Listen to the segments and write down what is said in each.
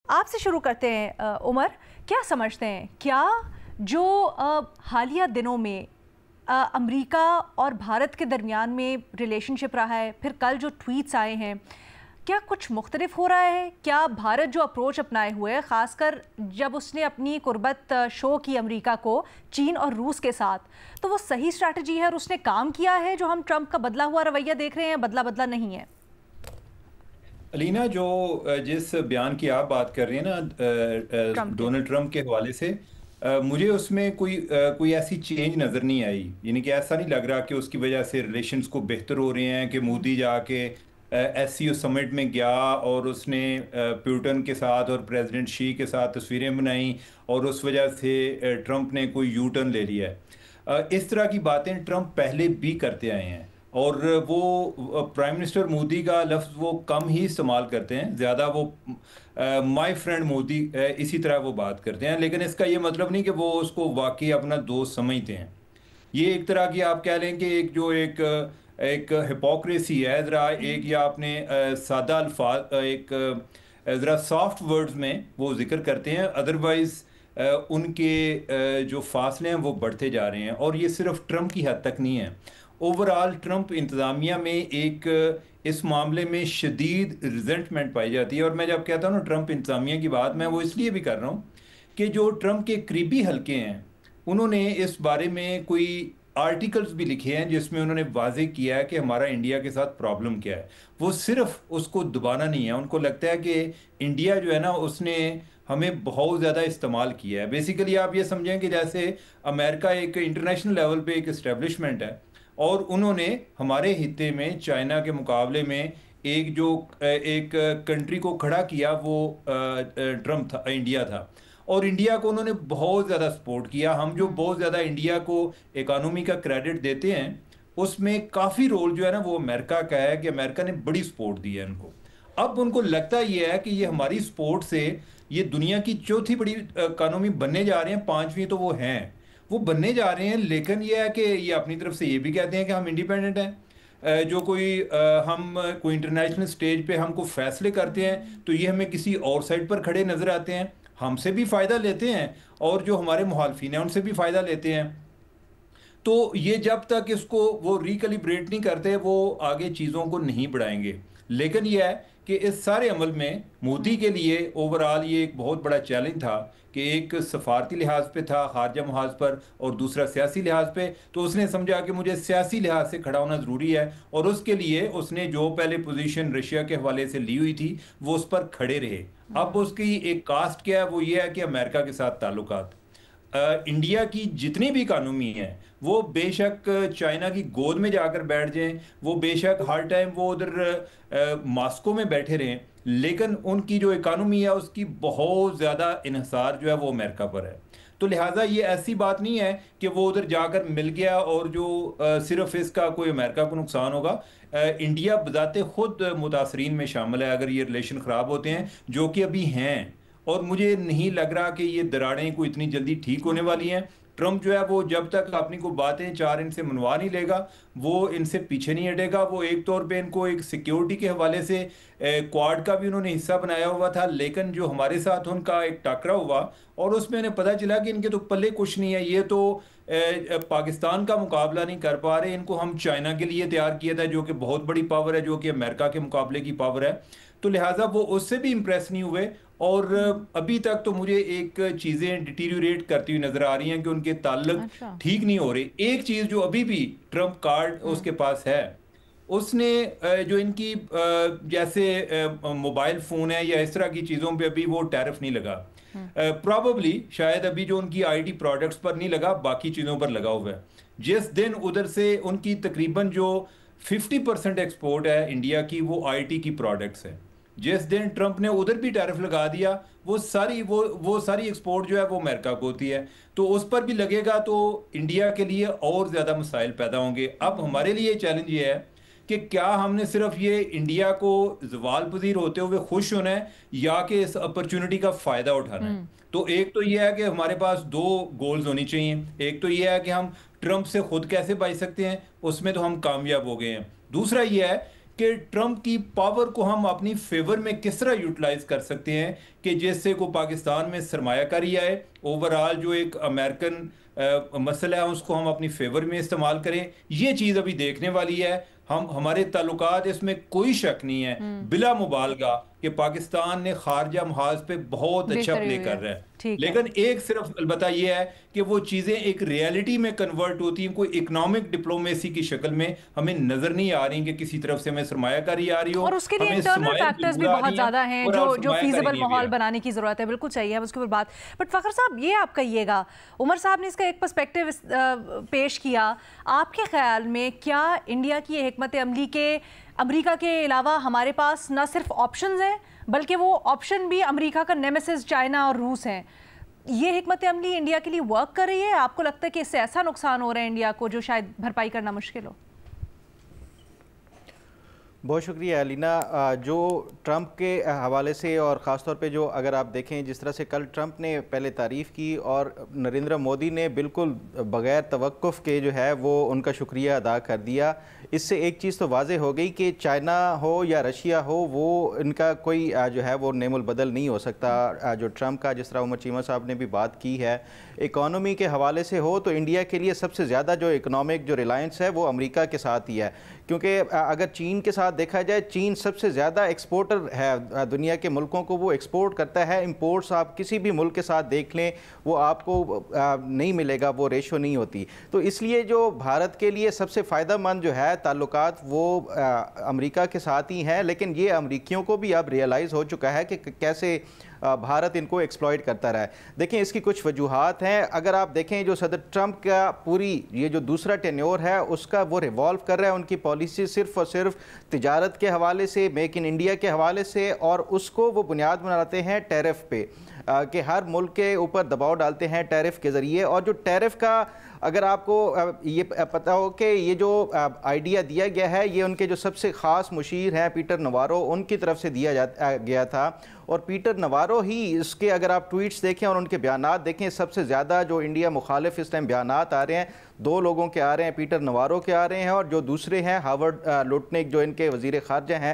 آپ سے شروع کرتے ہیں عمر، کیا سمجھتے ہیں کیا جو حالیہ دنوں میں امریکہ اور بھارت کے درمیان میں ریلیشن شپ رہا ہے، پھر کل جو ٹویٹس آئے ہیں، کیا کچھ مختلف ہو رہا ہے؟ کیا بھارت جو اپروچ اپنائے ہوئے ہے، خاص کر جب اس نے اپنی قربت شو کی امریکہ کو چین اور روس کے ساتھ، تو وہ صحیح اسٹریٹجی ہے اور اس نے کام کیا ہے جو ہم ٹرمپ کا بدلا ہوا رویہ دیکھ رہے ہیں بدلا نہیں ہے؟ علینا، جس بیان کی آپ بات کر رہی ہیں نا ڈونلڈ ٹرمپ کے حوالے سے، مجھے اس میں کوئی ایسی چینج نظر نہیں آئی. یعنی کہ ایسا نہیں لگ رہا کہ اس کی وجہ سے ریلیشنز کو بہتر ہو رہے ہیں، کہ مودی جا کے ایس سی او سمٹ میں گیا اور اس نے پیوٹن کے ساتھ اور پریزیڈنٹ شی کے ساتھ تصویریں بنائیں اور اس وجہ سے ٹرمپ نے کوئی یو ٹرن لے لیا ہے. اس طرح کی باتیں ٹرمپ پہلے بھی کرتے آئے ہیں، اور وہ پرائم منسٹر مودی کا لفظ وہ کم ہی استعمال کرتے ہیں، زیادہ وہ مائی فرینڈ مودی اسی طرح وہ بات کرتے ہیں. لیکن اس کا یہ مطلب نہیں کہ وہ اس کو واقعی اپنا دوست سمجھتے ہیں. یہ ایک طرح کی آپ کہہ لیں کہ ایک ہپوکریسی ہے. ذرا ایک یا آپ نے سادہ الفاظ ایک ذرا سافٹ ورڈز میں وہ ذکر کرتے ہیں، ادروائز ان کے جو فاصلے ہیں وہ بڑھتے جا رہے ہیں. اور یہ صرف ٹرمپ کی حد تک نہیں ہے، اوورآل ٹرمپ انتظامیہ میں ایک اس معاملے میں شدید ریزنٹمنٹ پائی جاتی ہے. اور میں جب کہتا ہوں نا ٹرمپ انتظامیہ کی بات، میں وہ اس لیے بھی کر رہا ہوں کہ جو ٹرمپ کے قریبی حلقے ہیں انہوں نے اس بارے میں کوئی آرٹیکلز بھی لکھے ہیں جس میں انہوں نے واضح کیا ہے کہ ہمارا انڈیا کے ساتھ پرابلم کیا ہے. وہ صرف اس کو دبانا نہیں ہے، ان کو لگتا ہے کہ انڈیا جو ہے نا اس نے ہمیں بہت زیادہ استعمال کیا ہے. بیسیکلی آپ یہ سمجھیں کہ جیسے امریکہ ایک انٹرنیشنل لیول پہ ایک اسٹیبلشمنٹ ہے، اور انہوں نے ہمارے خطے میں چائنا کے مقابلے میں ایک کنٹری کو کھڑا کیا، وہ ٹرمپ تھا، انڈیا تھا. اور انڈیا کو انہوں نے بہت زیادہ سپورٹ کیا. ہم جو بہت زیادہ انڈیا کو اکانومی کا کریڈٹ دیتے ہیں، اس میں کافی رول جو ہے نا وہ امریکہ کا ہے، کہ امریکہ نے بڑی سپورٹ دی ہے ان کو. اب ان کو لگتا یہ ہے کہ یہ ہماری سپورٹ سے یہ دنیا کی چوتھی بڑی اکانومی بننے جا رہے ہیں، پانچویں تو وہ ہیں، وہ بننے جا رہے ہیں. لیکن یہ ہے کہ یہ اپنی طرف سے یہ بھی کہتے ہیں کہ ہم انڈیپینڈنٹ ہیں. جو ہم کوئی انٹرنیشنل سٹیج پہ ہم کو فیصلے کرتے ہیں تو یہ ہمیں کسی اور سائڈ پر کھڑے نظر آتے ہیں، ہم سے بھی فائدہ لیتے ہیں اور جو ہمارے محالفین ہیں ان سے بھی فائدہ لیتے ہیں. تو یہ جب تک اس کو وہ ریکیلیبریٹ نہیں کرتے وہ آگے چیزوں کو نہیں بڑھائیں گے. لیکن یہ ہے کہ اس سارے عمل میں مودی کے لیے اوورآل یہ ایک بہت بڑا چیلنج تھا، کہ ایک سفارتی لحاظ پہ تھا، خارجہ محاذ پر، اور دوسرا سیاسی لحاظ پہ. تو اس نے سمجھا کہ مجھے سیاسی لحاظ سے کھڑا ہونا ضروری ہے، اور اس کے لیے اس نے جو پہلے پوزیشن رشیا کے حوالے سے لی ہوئی تھی وہ اس پر کھڑے رہے. اب اس کی ایک کاسٹ کیا ہے، وہ یہ ہے کہ امریکہ کے ساتھ تعلقات. انڈیا کی جتنی بھی اکانومی ہیں وہ بے شک چائنا کی گود میں جا کر بیٹھ جائیں، وہ بے شک ہر ٹائم وہ ادھر ماسکو میں بیٹھے رہیں، لیکن ان کی جو اکانومی ہے اس کی بہت زیادہ انحصار جو ہے وہ امریکہ پر ہے. تو لہٰذا یہ ایسی بات نہیں ہے کہ وہ ادھر جا کر مل گیا اور جو صرف اس کا کوئی امریکہ کو نقصان ہوگا. انڈیا بذات خود متاثرین میں شامل ہے اگر یہ ریلیشن خراب ہوتے ہیں، جو کہ ابھی ہیں. اور مجھے نہیں لگ رہا کہ یہ دراڑیں کوئی اتنی جلدی ٹھیک ہونے والی ہیں. ٹرمپ جو ہے وہ جب تک اپنی کو باتیں چار ان سے منوا نہیں لے گا وہ ان سے پیچھے نہیں ہٹے گا. وہ ایک طور پہ ان کو ایک سیکیورٹی کے حوالے سے کوارڈ کا بھی انہوں نے حصہ بنایا ہوا تھا، لیکن جو ہمارے ساتھ ان کا ایک ٹاکرا ہوا اور اس میں انہیں پتہ چلا کہ ان کے تو پلے کچھ نہیں ہے، یہ تو پاکستان کا مقابلہ نہیں کر پا رہے، ان کو ہم چائنا کے لیے تیار کیا تھا جو کہ بہت بڑی پاور ہے، جو کہ امریکہ کے مقابلے کی پاور ہے. تو لہٰذا وہ اس سے بھی امپریس نہیں ہوئے. اور ابھی تک تو مجھے ایک چیزیں ڈیٹیریوریٹ کرتی ہوئی نظر آ رہی ہیں کہ ان کے تعلق ٹھیک نہیں ہو رہے. ایک چیز جو ابھی بھی ٹرمپ کارڈ اس کے پاس ہے، اس نے جو ان کی جیسے موبائل فون ہے یا اس طرح کی چیزوں پہ ابھی وہ ٹیرف نہیں لگا. پراببلی شاید ابھی جو ان کی آئی ٹی پروڈکٹس پر نہیں لگا، باقی چیزوں پر لگا ہوا ہے. جس دن ادھر سے ان کی تقریباً جو 50% ایکسپورٹ ہے انڈیا کی وہ آئی ٹی کی پروڈکٹس ہے، جس دن ٹرمپ نے ادھر بھی ٹیرف لگا دیا وہ ساری ایکسپورٹ جو ہے وہ امریکہ کو ہوتی ہے. تو اس پر بھی لگے گا تو انڈیا کے لیے اور زیادہ مسائل پیدا ہوں گے. اب ہمارے لیے چیلنج یہ ہے کہ کیا ہم نے صرف یہ انڈیا کو زوال پذیر ہوتے ہوئے خوش ہونا ہے یا کہ اس اپرچونٹی کا فائدہ اٹھانا ہے. تو ایک تو یہ ہے کہ ہمارے پاس دو گولز ہونی چاہیے. ایک تو یہ ہے کہ ہم ٹرمپ سے خود کیسے بچ سکتے ہیں، اس میں تو ہم کامیاب ہو گئے ہیں. دوسرا یہ ہے کہ ٹرمپ کی پاور کو ہم اپنی فیور میں کس طرح یوٹیلائز کر سکتے ہیں کہ جس سے کو پاکستان میں سرمایہ کاری آئے، اوورال جو ایک امریکن مسئلہ ہے اس کو ہم اپنی فیور میں استعمال کریں. یہ چیز ابھی دیکھنے والی ہے. ہمارے تعلقات اس میں کوئی شک نہیں ہے بلا مبالغہ کہ پاکستان نے خارجہ محاذ پہ بہت اچھا پلے کر رہا ہے، لیکن ایک صرف البتہ یہ ہے کہ وہ چیزیں ایک ریالٹی میں کنورٹ ہوتی ہیں. کوئی اکنامک ڈپلومیسی کی شکل میں ہمیں نظر نہیں آ رہی کہ کسی طرف سے ہمیں سرمایہ کاری آ رہی ہو، اور اس کے لیے انٹرنل فیکٹرز بھی بہت زیادہ ہیں جو فیزیبل ماحول بنانے کی ضرورت ہے. بالکل چاہیے ہم اس کے اوپر بات. بٹ فخر صاحب یہ آپ کہیے گا، عمر صاحب نے اس کا ایک پرسپیکٹیو پیش کیا، آپ کے خیال میں کیا انڈیا کی حکمت عملی کے امریکہ کے علاوہ ہمارے پاس نہ صرف آپشنز ہیں بلکہ وہ آپشن بھی امریکہ کا نیمیسس چائنا اور روس ہیں؟ یہ حکمت عملی انڈیا کے لیے ورک کر رہی ہے؟ آپ کو لگتا ہے کہ اس سے ایسا نقصان ہو رہا ہے انڈیا کو جو شاید بھرپائی کرنا مشکل ہو؟ بہت شکریہ علینا. جو ٹرمپ کے حوالے سے اور خاص طور پہ جو اگر آپ دیکھیں جس طرح سے کل ٹرمپ نے پہلے تعریف کی اور نریندر مودی نے بالکل بغیر توقف کے جو ہے وہ ان کا شکریہ ادا کر دیا، اس سے ایک چیز تو واضح ہو گئی کہ چائنا ہو یا رشیا ہو وہ ان کا کوئی جو ہے وہ نیم البدل نہیں ہو سکتا. جو ٹرمپ کا جس طرح عمر چیمہ صاحب نے بھی بات کی ہے اکانومی کے حوالے سے ہو تو انڈیا کے لیے سب سے زیادہ جو اکنامک جو ریلائنس ہے وہ امریکہ کے ساتھ ہی ہے، کیونکہ اگر چین کے ساتھ دیکھا جائے چین سب سے زیادہ ایکسپورٹر ہے دنیا کے ملکوں کو، وہ ایکسپورٹ کرتا ہے. امپورٹس آپ کسی بھی ملک کے ساتھ دیکھ لیں وہ آپ کو نہیں ملے گا، وہ ریشو نہیں ہوتی. تو اس لیے جو بھارت کے لیے سب سے فائدہ مند جو ہے تعلقات وہ امریکہ کے ساتھ ہی ہیں، لیکن یہ امریکیوں کو بھی اب ریئلائز ہو چکا ہے کہ کیسے بھارت ان کو ایکسپلائٹ کرتا رہا ہے. دیکھیں اس کی کچھ وجوہات ہیں. اگر آپ دیکھیں جو صدر ٹرمپ کا پوری یہ جو دوسرا ٹینیور ہے اس کا وہ ریوالو کر رہا ہے، ان کی پالیسی صرف اور صرف تجارت کے حوالے سے، میک ان انڈیا کے حوالے سے، اور اس کو وہ بنیاد بناتے ہیں ٹیرف پہ کہ ہر ملک کے اوپر دباؤ ڈالتے ہیں ٹیرف کے ذریعے. اور جو ٹیرف کا اگر آپ کو یہ پتہ ہو کہ یہ جو آئیڈیا دیا گیا ہے یہ ان کے جو سب سے خاص مشیر ہیں پیٹر نوارو ان کی طرف سے دیا گیا تھا، اور پیٹر نوارو ہی اس کے اگر آپ ٹویٹس دیکھیں اور ان کے بیانات دیکھیں سب سے زیادہ جو انڈیا مخالف اس ٹائم بیانات آ رہے ہیں دو لوگوں کے آ رہے ہیں، پیٹر نوارو کے آ رہے ہیں اور جو دوسرے ہیں ہاورڈ لوٹنک جو ان کے وزیر خارجہ ہیں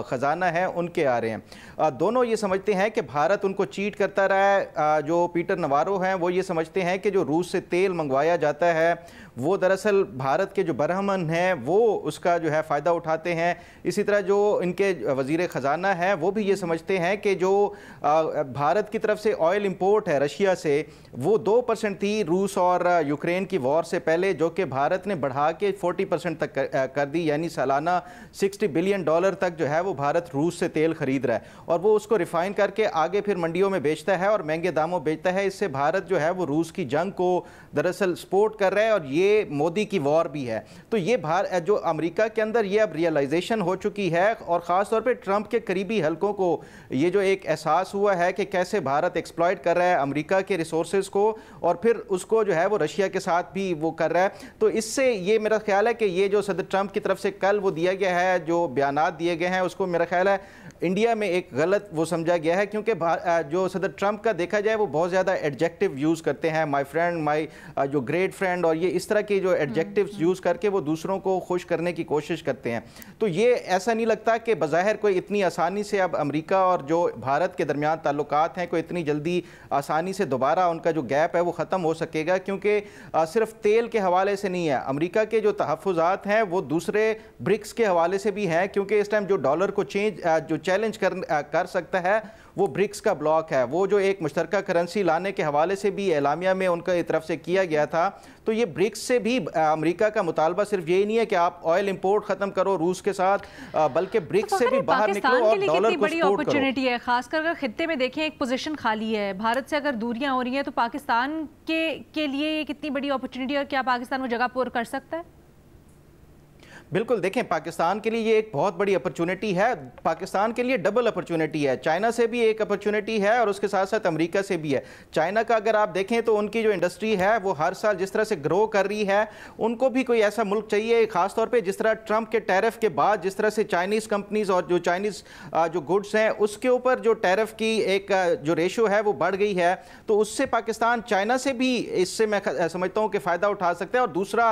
خزانہ ہیں ان کے آ رہے ہیں. دونوں یہ سمجھتے ہیں کہ بھارت ان کو چیٹ کرتا رہا ہے. جو پیٹر نوارو ہیں وہ یہ سمجھتے ہیں کہ جو روس سے تیل منگوایا جاتا ہے وہ دراصل بھارت کے جو برہمن ہیں وہ اس کا جو ہے فائدہ اٹھاتے ہیں. اسی طرح جو ان کے وزیر خزانہ ہیں وہ بھی یہ سمجھتے ہیں کہ جو بھارت کی طرف سے آئل امپورٹ ہے رشیا سے وہ 2% تھی روس اور یوکرین کی وار سے پہلے، جو کہ بھارت نے بڑھا کے 40% تک کر دی، یعنی سالانہ $60 بلین تک جو ہے وہ بھارت روس سے تیل خرید رہا ہے اور وہ اس کو ریفائن کر کے آگے پھر منڈیوں میں بیچتا ہے اور مہنگے داموں بیچتا ہے. اس سے بھارت جو ہے وہ روس کی جنگ کو دراصل سپورٹ کر رہا ہے اور یہ مودی کی وار بھی ہے. تو یہ جو امریکہ کے اندر یہ اب ریئلائزیشن ہو چکی ہے اور خاص طور پہ ٹرمپ کے قریبی حلقوں کو یہ جو ایک احساس ہوا ہے کہ کیسے بھارت ایکسپلائٹ کر رہا ہے امریکہ کے ریسورسز کو اور پھر اس کو جو ہے وہ رشیا کے ساتھ بھی وہ کر رہا ہے. تو اس سے یہ میرا خیال ہے کہ یہ جو صدر ٹرمپ کی طرف سے کل وہ دیا گیا ہے جو بیانات دیے گئے ہیں اس کو میرا خیال ہے انڈیا میں ایک غلط وہ سمجھا گیا ہے، کیونکہ جو صدر ٹرمپ کا دیکھا جائے وہ بہت زیادہ ایڈجیکٹیو یوز کرتے ہیں، مائی فرینڈ، مائی جو گریٹ فرینڈ، اور یہ اس طرح کے جو ایڈجیکٹیوز یوز کر کے وہ دوسروں کو خوش کرنے کی کوشش کرتے ہیں. تو یہ ایسا نہیں لگتا کہ بظاہر کوئی اتنی آسانی سے اب امریکہ اور جو بھارت کے درمیان تعلقات ہیں کوئی اتنی جلدی آسانی سے دوبارہ ان کا جو گیپ ہے وہ ختم ہو سکے گا، کیونکہ صرف تیل کے حوالے سے نہیں ہے. امریکہ کے جو تحفظات ہیں وہ دوسرے برکس کے حوالے سے بھی ہیں، کیونکہ اس ٹائم جو ڈالر کو چیلنج کر سکتا ہے وہ برکس کا بلاک ہے. وہ جو ایک مشترکہ کرنسی لانے کے حوالے سے بھی اعلامیہ میں ان کا طرف سے کیا گیا تھا. تو یہ برکس سے بھی امریکہ کا مطالبہ صرف یہی نہیں ہے کہ آپ آئل امپورٹ ختم کرو روس کے ساتھ، بلکہ برکس سے بھی باہر نکلو اور ڈالر کو سپورٹ کرو. ہے خاص کر اگر خطے میں دیکھیں ایک پوزیشن خالی ہے، بھارت سے اگر دوریاں ہو رہی ہیں تو پاکستان کے لیے یہ کتنی بڑی اپرچونٹی ہے اور کیا پاکستان وہ جگہ پور کر سکتا ہے؟ بالکل، دیکھیں پاکستان کے لیے یہ ایک بہت بڑی اپرچونٹی ہے. پاکستان کے لیے ڈبل اپرچونٹی ہے، چائنا سے بھی ایک اپرچونٹی ہے اور اس کے ساتھ ساتھ امریکہ سے بھی ہے. چائنا کا اگر آپ دیکھیں تو ان کی جو انڈسٹری ہے وہ ہر سال جس طرح سے گرو کر رہی ہے، ان کو بھی کوئی ایسا ملک چاہیے خاص طور پہ جس طرح ٹرمپ کے ٹیرف کے بعد جس طرح سے چائنیز کمپنیز اور جو چائنیز جو گڈس ہیں اس کے اوپر جو ٹیرف کی ایک جو ریشو ہے وہ بڑھ گئی ہے. تو اس سے پاکستان چائنا سے بھی اس سے میں سمجھتا ہوں کہ فائدہ اٹھا سکتا ہے. اور دوسرا